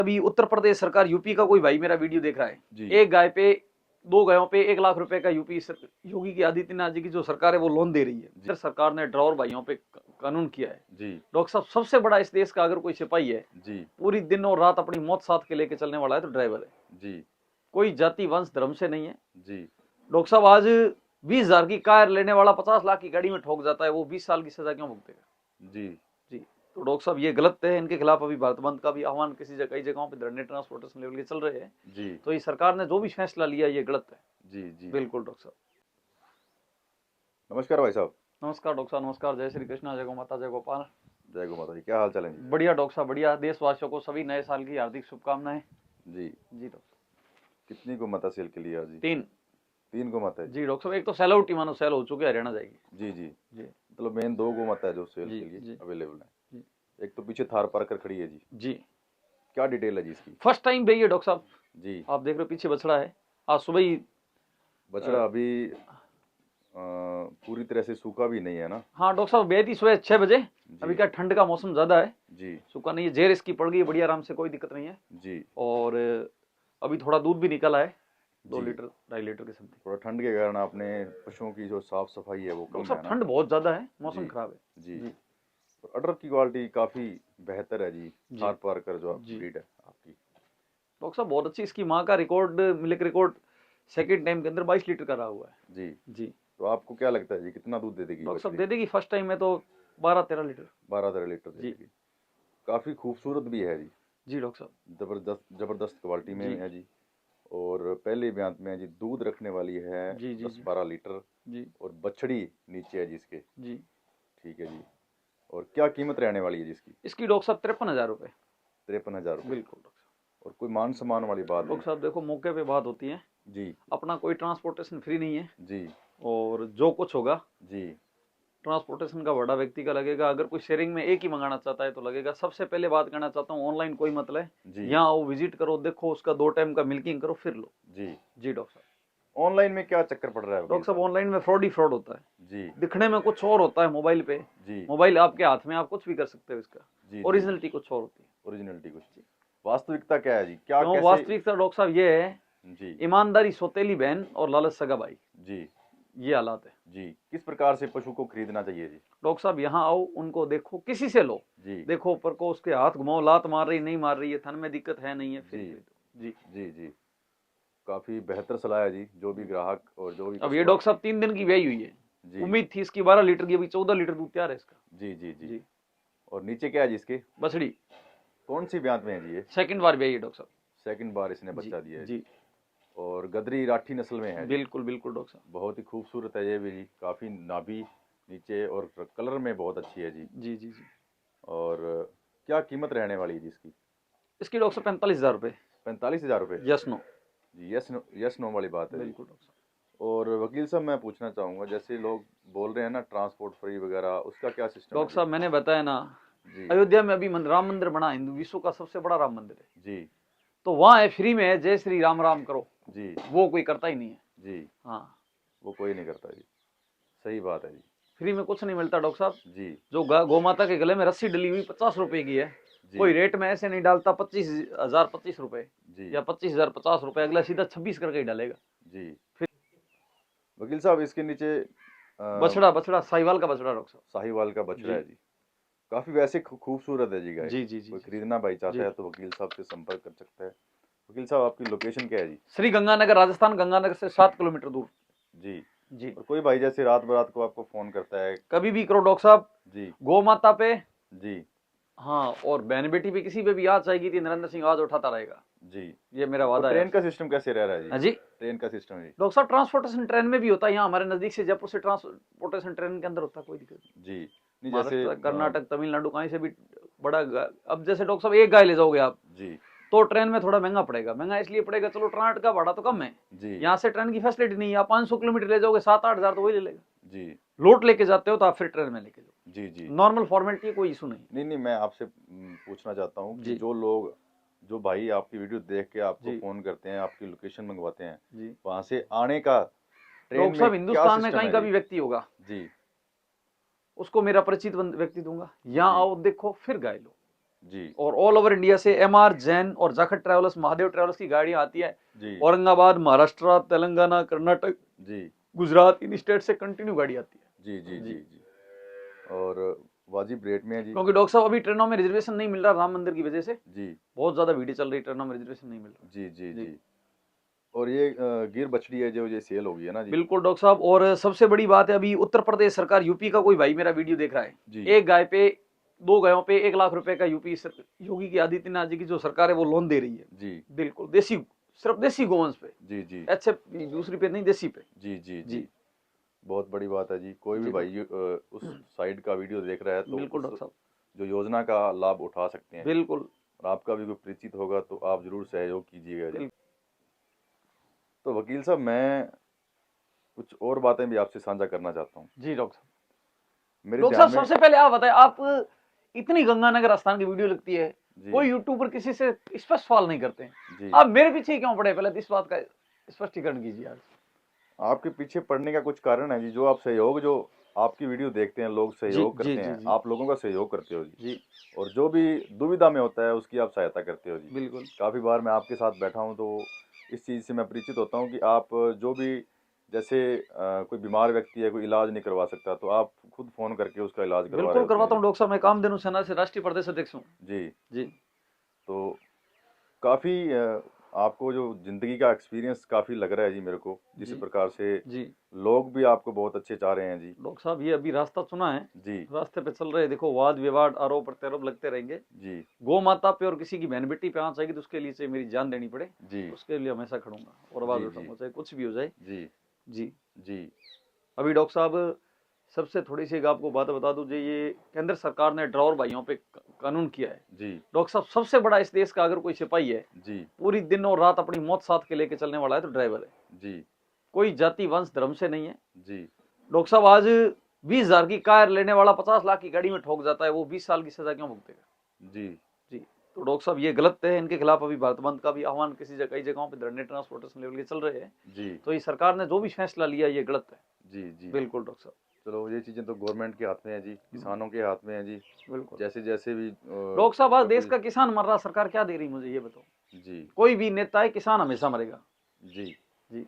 अभी उत्तर प्रदेश सरकार, यूपी का कोई भाई मेरा वीडियो देख रहा है, जी। एक गाय पे, 2 गायों पे 1 लाख रुपए का यूपी योगी की आदित्यनाथ जी की जो सरकार है वो लोन दे रही है। इधर सरकार ने ड्रॉवर भाइयों पे कानून किया है। जी डॉक्टर साहब, सबसे बड़ा इस देश का अगर कोई सिपाही है जी पूरी दिन और रात अपनी मौत साथ के लेके चलने वाला है तो ड्राइवर है। जी कोई जाति वंश धर्म से नहीं है। जी डॉक्टर साहब, आज 20,000 की कार लेने वाला 50 लाख की गाड़ी में ठोक जाता है, वो 20 साल की सजा क्यों भुगतेगा? जी जी। तो डॉक्टर साहब ये गलत है, इनके खिलाफ अभी भारत बंद का भी आह्वान कई जगहों पे धरने ट्रांसपोर्टेशन लेवल के चल रहे हैं। जी तो ये सरकार ने जो भी फैसला लिया ये गलत है। जी जी बिल्कुल डॉक्टर साहब। नमस्कार भाई साहब। नमस्कार डॉक्टर साहब, नमस्कार। जय श्री कृष्णा, जय गौ माता, जय गोपाल। जय गो माता जी, क्या हाल चाल है जी? बढ़िया डॉक्टर साहब, बढ़िया। देशवासियों को सभी नए साल की हार्दिक शुभकामनाएं। जी जी डॉक्टर साहब। कितनी को माता सेल के लिए आज जी? 3। 3 को माता है जी डॉक्टर साहब, एक तो सेल आउट, मानो सेल हो चुके, हरियाणा जाएगी। जी जी जी मतलब मेन 2 को माता है जो सेल जी के लिए जी अवेलेबल है। जी एक तो पीछे थार पार कर खड़ी है जी। जी। क्या डिटेल है जी इसकी? फर्स्ट टाइम भई है डॉक्टर साहब। जी आप देख रहे हो पीछे बछड़ा है, आज सुबह ही। बछड़ा अभी पूरी तरह से सूखा भी नहीं है ना? हाँ डॉक्टर साहब, बेहद ही सुबह 6 बजे। जी अभी क्या ठंड का मौसम ज्यादा है, जी सूखा नहीं है, जेर इसकी पड़ गई है बढ़िया आराम से, कोई दिक्कत नहीं है। जी और अभी थोड़ा दूध भी निकला है, 2 जी। लीटर 2.5 लीटर के समथिंग। थोड़ा ठंड के कारण आपने पशुओं की जो साफ सफाई है वो कम डॉक्टर है साहब, ना? ठंड बहुत ज्यादा है, मौसम जी खराब है। जी। जी और अडर की क्वालिटी काफी बेहतर है जी। जी थार पार कर जो जी। ब्रीड है आपकी। डॉक्टर साहब बहुत अच्छी, इसकी माँ का record, milk record second time के अंदर 22 लीटर का रहा हुआ है। जी जी। तो आपको क्या लगता है जी कितना दूध दे देगी डॉक्टर साहब बछड़ी? दे देगी फर्स्ट टाइम में तो 12-13 लीटर। 12-13 लीटर दे जी देगी। काफी खूबसूरत भी है जी। जी डॉक्टर साहब। जबरदस्त जबरदस्त क्वालिटी में जी है जी। और पहले ब्यांत में है जी, दूध रखने वाली है जी जी 10-12 लीटर। जी और बछड़ी नीचे है जिसके। जी। ठीक है जी। और क्या कीमत रहने वाली है जिसकी? इसकी डॉक्टर साहब 53,000 रुपये। 53,000 रुपये। बिल्कुल डॉक्टर और कोई मान सम्मान वाली साहब। बात डॉक्टर साहब देखो, मौके पे बात होती है, जी अपना कोई ट्रांसपोर्टेशन फ्री नहीं है, जी और जो कुछ होगा जी ट्रांसपोर्टेशन का बड़ा व्यक्ति का लगेगा। अगर कोई शेयरिंग में एक ही मंगाना चाहता है तो लगेगा। सबसे पहले बात करना चाहता हूँ, ऑनलाइन कोई मत ले, जी यहाँ आओ, विजिट करो, देखो, उसका 2 टाइम का मिल्किंग करो, फिर लो। जी। जी डॉक्टर साहब। ऑनलाइन में क्या चक्कर पड़ रहा है वकील डॉक्टर साहब, साहब? ऑनलाइन में फ्रॉड ही फ्रॉड होता है, जी दिखने में कुछ और होता है मोबाइल पे। जी मोबाइल आपके हाथ में, आप कुछ भी कर सकते हो, इसका जी ओरिजिनलिटी कुछ और होती है। ओरिजिनलिटी कुछ। वास्तविकता क्या है जी? क्या क्यों कैसे? वास्तविकता डॉक्टर साहब ये है, जी ईमानदारी सौतेली बहन और लालच सगा भाई, जी ये हालात है। जी। किस प्रकार से पशु को खरीदना चाहिए जी? डॉक्टर साहब यहाँ आओ, उनको देखो, किसी से लो, जी देखो ऊपर को, उसके हाथ घुमाओ, लात मार रही नहीं मार रही है, थन में दिक्कत है नहीं है, फिर जी खरीदो। जी। जी जी। काफी बेहतर सलाह है जी। जो भी ग्राहक और जो भी अब ये डॉक्टर साहब 3 दिन की ब्याई हुई है, जी उम्मीद थी इसकी 12 लीटर की, अभी 14 लीटर दूध तैयार है इसका। जी जी जी। जी। और नीचे क्या है जी इसके? बछड़ी कौन सी ब्यांत में है जी ये? सेकंड बार ब्याई है डॉक्टर सेकंड बार इसने साहब। जी बच्चा दिया है जी। जी। और गदरी राठी नस्ल में है जी। बिल्कुल बिल्कुल डॉक्टर साहब। बहुत ही खूबसूरत है ये भी जी। काफी नाभि नीचे और कलर में बहुत अच्छी है जी। जी जी जी। और क्या कीमत रहने वाली है जी इसकी? इसकी डॉक्टर साहब 45,000 रुपये। 45,000 रुपये? Yes no. जी यस नो वाली बात है जी। बिल्कुल डॉक्टर साहब। और वकील साहब मैं पूछना चाहूँगा, जैसे लोग बोल रहे हैं ना ट्रांसपोर्ट फ्री वगैरह, उसका क्या सिस्टम है डॉक्टर साहब मैंने बताया ना, जी? अयोध्या में अभी राम मंदिर बना, हिंदू विश्व का सबसे बड़ा राम मंदिर है, जी तो वहाँ है, फ्री में है, जय श्री राम राम करो, जी वो कोई करता ही नहीं है। जी। हाँ, वो कोई नहीं करता जी। सही बात है जी। फ्री में कुछ नहीं मिलता डॉक्टर साहब। जी जो गौ माता के गले में रस्सी डली हुई 50 रुपए की है, जी कोई रेट में ऐसे नहीं डालता 25,000 25 रुपए जी या 25,000 50 रुपए, अगला सीधा 26 करके ही डालेगा। जी। फिर वकील साहब इसके नीचे बछड़ा साहिवाल का बछड़ा डॉक्टर साहब। साहिवाल का बछड़ा जी है जी। काफी वैसे खूबसूरत है जी गाय। जी जी जी कोई जी खरीदना भाई चाहता जी। है तो वकील साहब से संपर्क कर सकता है। वकील साहब आपकी लोकेशन क्या है जी? श्री गंगानगर, राजस्थान, गंगानगर से 7 किलोमीटर दूर। जी। जी। और कोई भाई जैसे रात बरात को आपको फोन करता है? कभी भी करो डॉक्टर साहब, जी गौ माता पे, जी हाँ, और बहन बेटी पे किसी पे भी आज जाएगी थी, नरेंद्र सिंह आज उठाता रहेगा, जी। ये मेरा और वादा है। ट्रेन का सिस्टम कैसे रह रहा है हाँ जी? जी ट्रेन का सिस्टम जी। डॉक्टर साहब, ट्रांसपोर्टेशन ट्रेन में भी होता है, यहाँ हमारे नजदीक से जयपुर से ट्रांसपोर्टेशन ट्रेन के अंदर होता है, कोई दिक्कत नहीं। जी नहीं जैसे महाराष्ट्र, कर्नाटक, तमिलनाडु, कहीं से भी बड़ा अब जैसे डॉक्टर साहब एक गाय ले जाओगे आप जी तो ट्रेन में थोड़ा महंगा पड़ेगा। महंगा इसलिए पड़ेगा, चलो ट्रांसपोर्ट का भाड़ा तो कम है, जी यहाँ से ट्रेन की फैसिलिटी नहीं है, आप 500 किलोमीटर ले जाओगे 7-8 हजार तो वही ले लेगा। जी लोट लेके जाते हो तो आप फिर ट्रेन में लेके जाओ, जी जी। नॉर्मल फॉर्मेलिटी, कोई इशू नहीं। नहीं नहीं मैं आपसे पूछना चाहता हूँ कि जी जो भाई आपकी वीडियो देख के आपको जी फोन करते हैं, आपकी लोकेशन मंगवाते हैं, जी वहां से आने का ट्रेन डॉक्टर साहब, में क्या हिंदुस्तान में सिस्टम कहीं है का जी? भी व्यक्ति होगा, जी उसको मेरा परिचित व्यक्ति दूंगा, यहाँ जी आओ, देखो, फिर गाय लो। जी और ऑल ओवर इंडिया से MR जैन और जाखड़ ट्रेवल्स, महादेव ट्रेवल्स की गाड़ियां आती है। जी औरंगाबाद, महाराष्ट्र, तेलंगाना, कर्नाटक, जी गुजरात, इन स्टेट से कंटिन्यू गाड़ी आती है। जी जी जी। जी जी और वाजिब रेट में है जी। क्योंकि डॉक्टर साहब अभी ट्रेनों में रिजर्वेशन नहीं मिल रहा राम मंदिर की वजह से, जी बहुत ज्यादा भीड़ चल रही है, ट्रेनों में रिजर्वेशन नहीं मिल रहा। जी जी जी। जी और ये गिर बछड़ी है जो ये सेल होगी है ना जी। बिल्कुल डॉक्टर साहब, और सबसे बड़ी बात है, अभी उत्तर प्रदेश सरकार, यूपी का कोई भाई मेरा वीडियो देख रहा है, जी एक गाय पे, 2 गायों पे 1 लाख रुपए का योगी आदित्यनाथ जी की जो सरकार है वो लोन दे रही है। जी बिल्कुल देसी, सिर्फ देसी गोवंश पे, जी जी अच्छे दूसरी पे नहीं, देसी पे। जी जी जी जी बहुत बड़ी बात है जी। कोई भी जी भाई उस साइड का वीडियो देख रहा है तो बिल्कुल उस डॉक्टर साहब, जो योजना का लाभ उठा सकते हैं बिल्कुल और आपका भी कोई परिचित होगा तो आप जरूर सहयोग कीजिएगा जी। बिल्कुल। तो वकील साहब मैं कुछ और बातें भी आपसे साझा करना चाहता हूँ। जी डॉक्टर साहब, मेरे डॉक्टर ध्यान साहब में सबसे पहले आप बताएं, आप इतनी गंगानगर स्थान की वीडियो लगती है, जी कोई यूट्यूबर किसी से स्पष्ट सवाल नहीं करते हैं, जी आप मेरे पीछे क्यों पड़े? पहले इस बात का स्पष्टीकरण कीजिए आज। आपके पीछे पड़ने का कुछ कारण है जी। जो आप सहयोग, जो आपकी वीडियो देखते हैं लोग जी सहयोग जी करते जी हैं, जी आप लोगों का सहयोग करते हो जी। जी और जो भी दुविधा में होता है उसकी आप सहायता करते हो जी। बिल्कुल काफ़ी बार मैं आपके साथ बैठा हूँ तो इस चीज़ से मैं परिचित होता हूँ कि आप जो भी, जैसे कोई बीमार व्यक्ति है, कोई इलाज नहीं करवा सकता तो आप खुद फ़ोन करके उसका इलाज करवा रहे बिल्कुल होते हैं करवाता हूँ जी। डॉक्टर साहब, मैं कामधेनु सेना से राष्ट्रीय प्रदेश अध्यक्ष हूँ। जी जी तो काफ़ी आपको जो ज़िंदगी का एक्सपीरियंस काफ़ी लग रहा है जी मेरे को, जिस जी प्रकार से जी लोग भी आपको बहुत अच्छे चाह रहे हैं जी। डॉक्टर साहब, ये अभी रास्ता चुना है, जी रास्ते पे चल रहे हैं, देखो वाद विवाद आरोप प्रत्यारोप लगते रहेंगे, जी गौ माता पे और किसी की बहन बेटी पे आंच आएगी तो उसके लिए चाहे मेरी जान देनी पड़े, जी उसके लिए हमेशा खड़ूंगा और आवाज जी जी उठाऊंगा, चाहे कुछ भी हो जाए। जी जी। जी अभी डॉक्टर साहब, सबसे थोड़ी सी एक आपको बात बता दूं जी, ये केंद्र सरकार ने ड्रावर भाइयों पे कानून किया है। जी डॉक्टर साहब, सबसे बड़ा इस देश का अगर कोई सिपाही है, जी पूरी दिन और रात अपनी मौत साथ के लेके चलने वाला है, तो ड्राइवर है। जी कोई जाति वंश धर्म से नहीं है। जी डॉक्टर साहब, आज 20,000 की कार लेने वाला 50 लाख की गाड़ी में ठोक जाता है, वो 20 साल की सजा क्यों भुगतेगा? जी जी। तो डॉक्टर साहब, ये गलत है, इनके खिलाफ अभी भारत बंद का भी आह्वान कई जगहों पे धरने ट्रांसपोर्टेशन लेवल के चल रहे हैं। जी तो ये सरकार ने जो भी फैसला लिया ये गलत है। जी जी बिल्कुल डॉक्टर साहब, चलो ये चीज़ें तो गवर्नमेंट के हाथ में है जी, किसानों के हाथ में है जी। बिल्कुल। जैसे जैसे भी डॉक्टर साहब, आज सब देश कुछ। का किसान मर रहा, सरकार क्या दे रही मुझे ये बताओ? जी कोई भी नेता है, किसान हमेशा मरेगा। जी जी।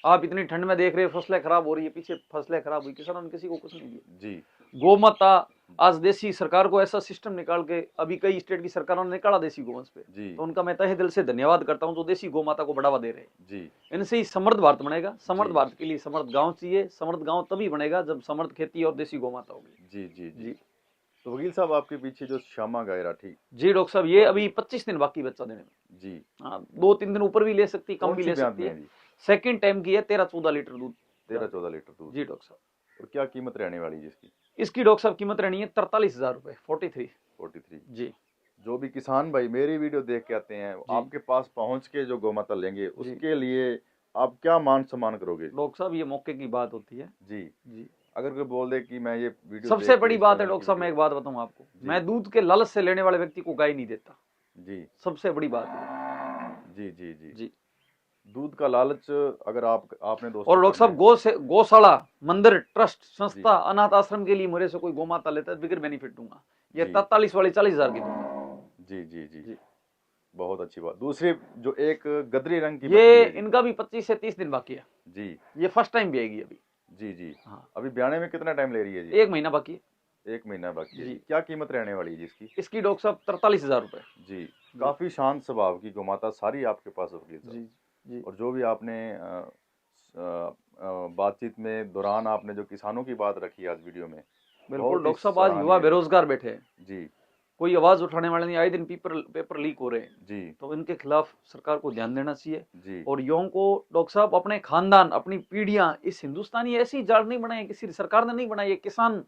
आप इतनी ठंड में देख रहे हो, फसलें खराब हो रही है, पीछे फसलें खराब हुई, किसानों ने किसी को कुछ नहीं दिया। जी गोमाता, आज देसी सरकार को ऐसा सिस्टम निकाल के, अभी कई स्टेट की सरकारों ने निकाला देसी गोवंश पे, जी तो उनका मैं तहे दिल से धन्यवाद करता हूं जो देसी गोमाता को बढ़ावा दे रहे हैं। जी इनसे ही समृद्ध भारत बनेगा। समृद्ध जी भारत के लिए समृद्ध गांव चाहिए, समृद्ध गांव तभी बनेगा जब समृद्ध खेती और देसी गोमाता होगी। जी जी जी जी तो वकील साहब आपके पीछे जो श्यामा गायरा थी। जी डॉक्टर साहब, ये अभी 25 दिन बाकी बच्चा देने में। जी हाँ, 2-3 दिन ऊपर भी ले सकती, कम कौन भी सी ले ब्यात सकती में है। है जी? सेकंड टाइम की है, 13-14 लीटर दूध। 13-14 लीटर दूध। जी डॉक्टर साहब, और क्या कीमत रहने वाली है इसकी? इसकी डॉक्टर साहब कीमत रहनी है 43,000 रुपए, 43। 43। जी जो भी किसान भाई मेरी वीडियो देख के आते हैं, जी आपके पास पहुंच के जो गौमाता लेंगे जी उसके लिए आप क्या मान सम्मान करोगे? डॉक्टर साहब, ये मौके की बात होती है। जी जी। अगर कोई बोल दे कि मैं ये वीडियो सबसे देख के बड़ी इस बात है चैनल डॉक्टर की साहब, मैं एक वीडियो। बात बताऊं आपको, जी मैं दूध के लालच से लेने वाले व्यक्ति को गाय नहीं देता। जी सबसे बड़ी बात है। जी जी जी जी। दूध का लालच अगर आपने और दोस्तों डॉक्टर साहब, गौशाला, मंदिर, ट्रस्ट, संस्था, अनाथ आश्रम के लिए मेरे से कोई गोमाता लेता है, बिगर बेनिफिट दूंगा। ये जी 43 वाली 40,000 की दूंगा। जी जी जी जी। बहुत अच्छी बात। दूसरी जो एक गदरी रंग की बकरी ये है जी। इनका भी 25 से 30 दिन बाकी है। जी ये फर्स्ट टाइम भी आएगी अभी। जी जी हाँ, अभी ब्याने में कितना टाइम ले रही है जी? 1 महीना बाकी है। 1 महीना बाकी है जी। जी। क्या कीमत रहने वाली है जी इसकी? इसकी डॉक्टर साहब 43,000 रुपए। जी काफी शांत स्वभाव की गौमाता सारी आपके पास वकील जी साहब। जी और जो भी आपने बातचीत में दौरान आपने जो किसानों की बात रखी आज वीडियो में, बिल्कुल बहुत ही डॉक्टर साहब, आज युवा सराहनीय। बेरोजगार बैठे हैं, जी कोई आवाज उठाने वाले नहीं, आए दिन पेपर लीक हो रहे हैं, जी तो इनके खिलाफ सरकार को ध्यान देना चाहिए। जी और युवाओं को डॉक्टर साहब, अपने खानदान, अपनी पीढ़ियां, इस हिंदुस्तानी ऐसी जाड़ नहीं बनाई, किसी सरकार ने नहीं बनाई, ये किसान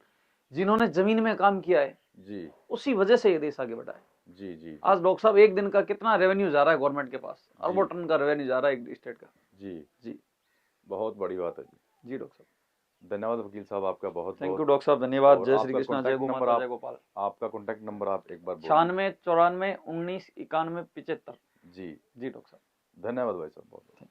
जिन्होंने जमीन में काम किया है, जी उसी वजह से ये देश आगे बढ़ा है। जी जी आज डॉक्टर साहब, एक दिन का कितना रेवेन्यू जा रहा है गवर्नमेंट के पास? अरबों जी टन का रेवेन्यू जा रहा है एक स्टेट का। जी जी बहुत बड़ी बात है जी। जी डॉक्टर साहब, धन्यवाद वकील साहब आपका बहुत थैंक यू बहुत। डॉक्टर साहब, धन्यवाद। और जय श्री आपका कृष्णा, जय कॉन्टैक्ट गो नंबर माता, जय गोपाल। आपका कॉन्टैक्ट नंबर आप एक बार बोलिए। 96 94 19 91 75। जी जी डॉक्टर साहब, धन्यवाद भाई साहब बहुत बहुत।